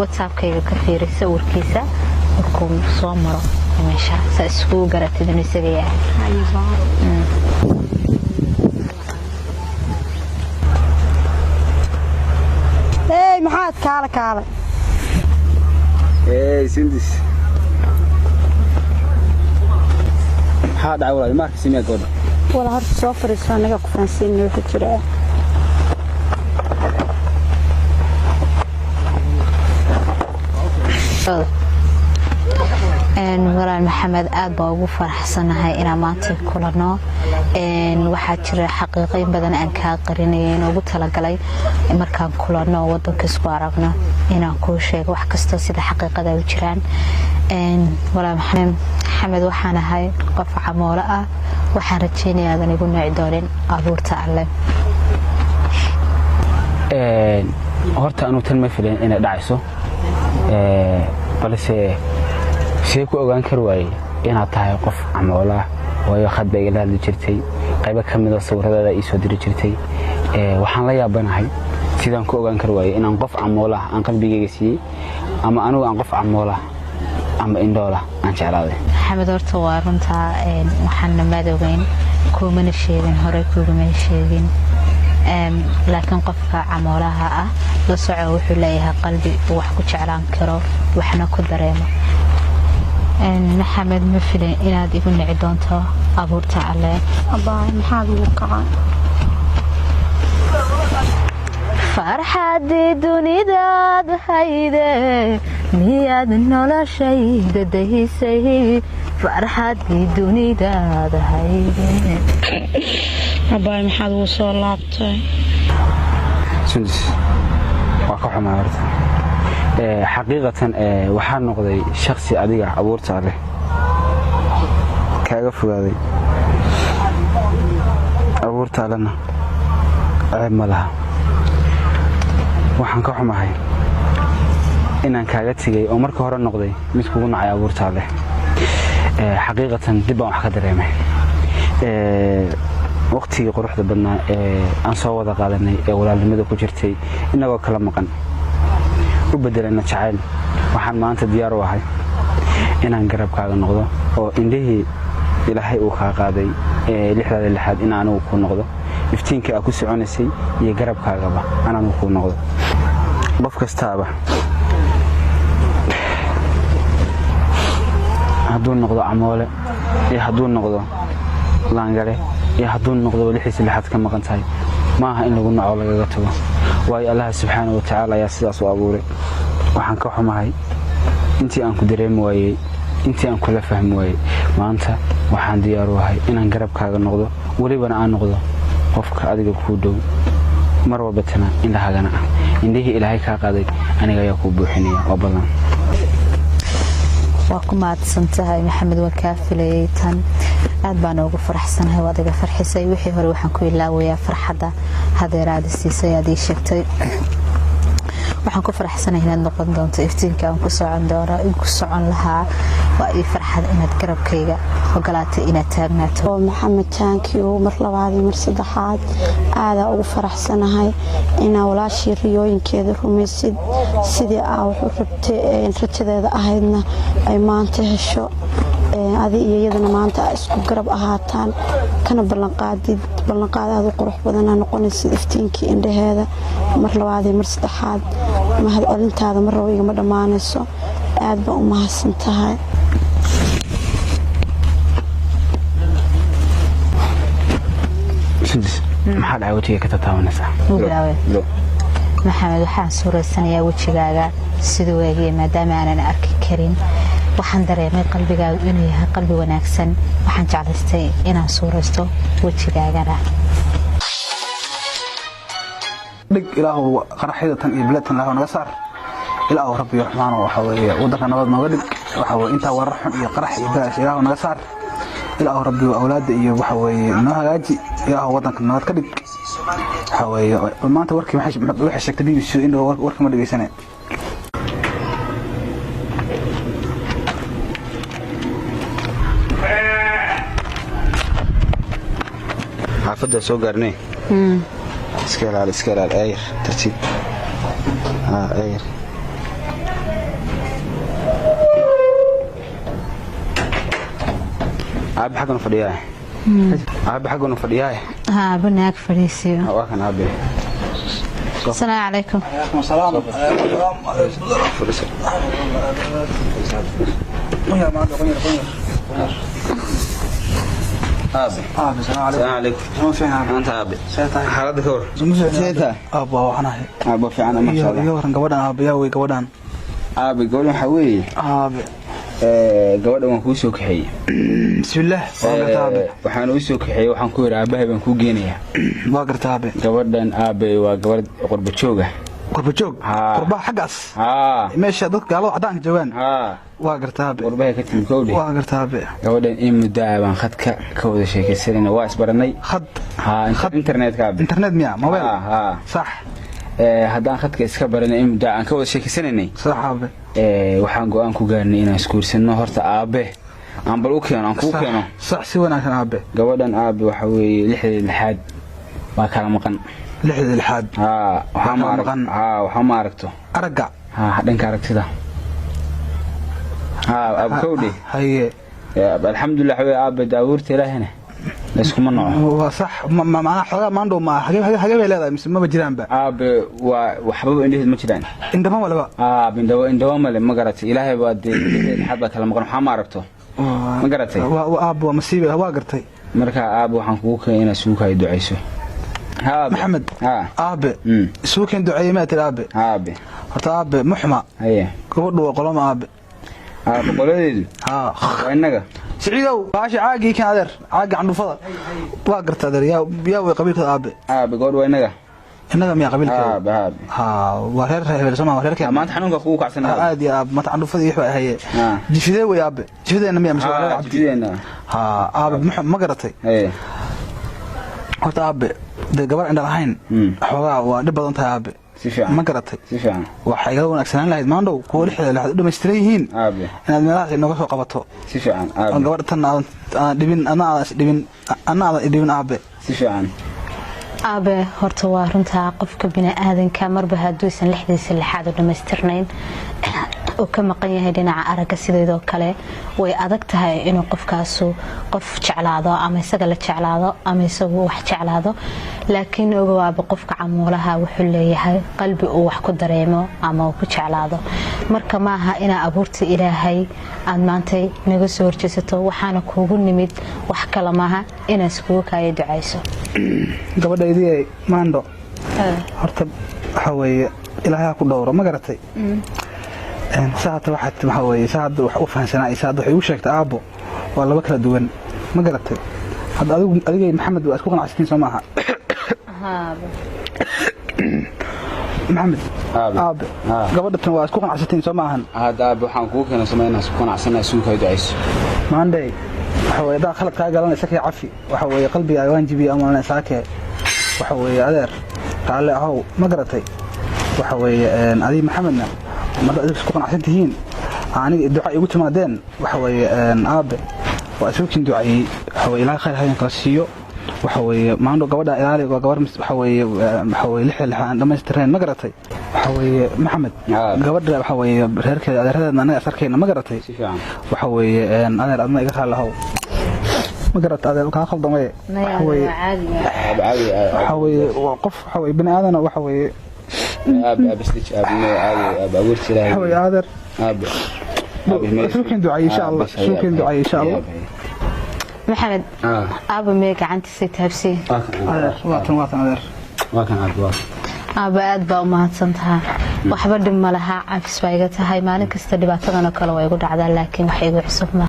WhatsApp-kayga ka fiiri sawirkiisa markuu soo maro meesha sa isku garatid in isaga yahay maxaad kaala sindis maxaa dhacay walaal markii simee go'do wala horta soo fariiso anaga ku faansiin wuxuu jiraa walaal maxamed aad baa ugu faraxsanahay inaan maanta kulano waxaa jira xaqiiqooyin badan aan ka qarinay in ugu talagalay markaan kulano wadanka isku aragno inaan ku sheego wax kasta sida xaqiiqada u jiraan walaal maxamed waxaan ahay qof camoolo ah waxaan rajeynayaa adan igu nooci doonin abuurta alle horta anu tan ma filayn inay dhacayso balse si ku ogaan kar waayay inaad tahay qof camoolo ah waayo khad bay ila hadli jirtay qayb ka mid ah sawirada ay soo diri jirtay waxaan la yaabanahay sidaan ku ogaan kar waayay inaan qof camoolo ah aan qalbigayga siiyay ama anigu aan qof camoolo ah ama indhoola aan jeclaaday maxamed horta waa runta waxaan madoobayn kuma sheegin hore kuma sheegin laakiin qofka camoolaha ah la soco wuxuu leeyahay qalbi wax ku jeclaan karo waxna ku dareemo maxamed ma filan inaad igu nici doonto abuurta alle abaa maxaad ugu kacay farxadii dunidaad hayde miyaad noloshayda dahisay farxadii dunidaad hayde abaa maxaad ugu soo laabtay sundis waa ka xumaa horta xaqiiqatan waxaan noqday shakhsi adiga abuurta leh kaaga fogaaday abuurta lana ceeb ma laha waxaan ka xumahay inaan kaaga tegay oo marka hore noqday mid kugu nacay abuurta leh xaqiiqatan dib baan wax ka dareemay waqtigii quruxda badnaa aan soo wada qaadanay ee walaalnimada ku jirtay inagoo kala maqan u bedelana jacayl waxaan maanta diyaar u ahay inaan garabkaaga noqdo oo indhihii ilaahay uu kaa qaaday lixdaada lixaad in anigu ku noqdo iftiinka aad ku soconaysay iyo garabkaagaba anigu ku noqdo qof kastaaba hadduu noqdo camoole iyo hadduu noqdo laangale iyo hadduu noqdo lixiisa lixaad ka maqan tahay maaha in lagu naco lagaga tago waayo allah subxaanahu wa tacaala ayaa sidaas u abuuray waxaan ka xumahay intii aan ku dareemi waayey intii aan kula fahmi waayey maanta waxaan diyaar u ahay inaan garabkaaga noqdo welibana aan noqdo qofka adiga kuu dhow mar walbatana indhahaagana ah indhihii ilaahay kaa qaaday aniga ayaa kuu buuxinaya oo badan waa ku mahadsan tahay maxamed waa kaa filayay tan aad baan ugu faraxsanahay waa adiga farxisay wixii hore waxaan ku ilaawayaa farxadda hadeeraad siisay aad ii sheegtay waxaan ku faraxsanahay inaad noqon doonto iftiinka aan ku socon doono in ku socon lahaa waa ii farxad inaad garabkayga ogolaatay inaad taagnaato maxamed taankiyo mar labaad iyo mar saddexaad aad ugu faraxsanahay inaa walaashii riyooyinkeeda rumaysid sidii aa wuxuu rabtay rajadeeda ahaydna ay maanta hesho adi iyo iyadana maanta isku garab ahaataan kana ballanqaad aad u qurux badan noqonaysid iftiinkii indhaheeda mar labaad iyo mar saddexaad mahad celintaada mar rabo igama dhammaanayso aad baan u mahadsan tahay maxaa dhacay wejiga ka tataabanaysaa maxamed waxaan suuraysanayaa wejigaaga siduu eegaya maadaama aanan arki karin waxaan dareemay qalbigaagu inuu yahay qalbi wanaagsan waxaan jeclaystay inaan suuraysto wejigaagana dhig ilaahu qaraxyada tan iyo bilaadtan ilaahu naga saar ilaahu rabbi raxmaano waxa weeye wadanka nabad nooga dhig waxa weeye inta warar xun iyo qarax iyo bilaash ilaahu naga saar ilaahu rabbi awlaada iyo waxa weeye noo hagaaji ilaahu wadanka nabad ka dhig waxa weeye maanta warkii waxay sheegtay BBC in warkii ma dhageysanay xaafadda soo gaarnay iska ilaali ayr tartiib ayr aabe xaggan fadhiyaa aabe xaggan fadhiyaa ها بناك فريسي waa kan aabe السلام عليكم عليكم السلام يا ما aabe السلام عليكم السلام عليكم anta aabe xaaladda ka war seeta ابا waxanahay aabe fiican ma sha Allah iyo waran gabadhan aabiyaa way gabadhan aabe gabadhan waxa weeye aabe gabadhan waan kuu soo kaxeeyey bismillah waa gartaa aabe waxaan u soo kaxeeyey waxaan ku yiri aabahay baan ku geenayaa waa gartaa aabe gabadhan aabe waa gabadh qurba jooga qurba joog qurba xagaas meesha dadka gaalada cadaanka joogan waa gartaa aabe qurbaha ka timid kowdhe waa gartaa aabe gabadhan in muddo baan khadka ka wada sheekaysanayna waa isbaranay khad internetka aabe internet miya mobile sax haddaan khadka iska baranay in muddo aan ka wada sheekaysanaynay sax aabe waxaan go'aan ku gaarnay inaan iskuursano horta aabe aan bal u keeno aan ku keeno sax si wanaagsan aabe gabadhan aabe waxa weeye 6 waa kala maqan 6 waxa ma aragto araga dhanka aragtida aabe kowdhe haye alxamdulillah way aabe daawurta ilaahina iskuma nooco waa sax macna xogaa maandhow ma hagee bay leedahay mise ma jiraan ba aabe waa waxba indheed ma jiraan indhama walba aabe indhawa male ma garatay ilaahay baa hadda kala maqan waxa ma aragto ma garatay aabe waa masiibe waa gartay marka aabe waxaan kugu keenay inaad suuka ay duceyso محمد aabe suukan duceeyay ma tir aabe horta aabe muxma haye gabadhu waa qolama aabe qoladeedu waa inaga siciidow baashi caagi kan adeer caagi candufada waa gartaa adeer yaa way qabiilka aabe gabadhu waa inaga miya qabiilka aabe waa reer hebel Soomaaliya reerka maanta xanuunka kugu kacsanaa aad iyo aabe maanta candufada iyo waxa haye jifidee way aabe jifideena miya masha Allah jifideena aabe muxma ma garatay haye horta aabe de gabar indha lahayn xogaa waa dhib badan tahay aabe si fiican ma garatay si fiican waxa iga wanaagsanaan lahayd maandhow kuwa lixda u dhameystiran yihiin aabe inaad meelahaas inooga soo qabato si fiican aabe gabar tan aan dhibin aabe si fiican aabe horta waa runtaa qofka bini aadanka marba haduusan lixdiisa lixaad u dhameystirnayn oo ka maqan yahay dhinaca araga sideedoo kale way adag tahay inuu qofkaasu qof jeclaado ama isaga la jeclaado ama isagu wax jeclaado laakiin ogaaba qofka camuulaha wuxuu leeyahay qalbi uu wax ku dareemo ama uu ku jeclaado marka maaha ina abuurta ilaahay aad maantay naga soo horjeesato waxaana kuugu nimid wax kale maaha inaad iskugu kaaya ducayso gabadhaydii maandho horta waxa weeye ilaahay ku dhowro ma garatay saata waxa weeye saada wax u fahansanaa saada waxay u sheegtay aabo waa laba kala duwan ma garatay hadda adigay maxamed waa isku qanacsatiin soo maaha محمد gabadha tan waa isku qanacsatiin soo maahan hada waxaan kugu keenay sameeyna isku qanacsanaa suuqa ay duceyso maanday waxa weeye daa khalad ka galanaysa kay cafi waxa weeye qalbiga ay waan jibiyo ama saake waxa weeye adeer taale ahaw ma garatay waxa weeye adi maxamedna marka aad isku qanacsantiin aniga duca igu timaadeen waxa weeye aabe waa suuqin ducay waxa weeye ilaahay khayr hayan kala siiyo waxa weeye maando gabadha ilaali waa gabar waxa weeye lixan dhameystireen ma garatay waxa weeye maxamed gabadha waxa weeye reerkeeda adeeradeedna anaga asarkeena ma garatay waxa weeye adeer adna iga raalahow ma garatay adeer ka khaldamay waxa weeye waxa weeye qof waxa weeye bini aadan waxa weeye بسلك أبي أقول سلام حوي عادر شكرا دعاء إن شاء الله شكرا دعاء إن شاء الله محمد أبا ميك عندي ست هبسي واطن عادر واكن عادر أبا أدبا وما تصنتها وحبر دم لها عفس بايقتها هاي مالك استدباتنا كلا ويقول عذا لكن وحيقول حسب ما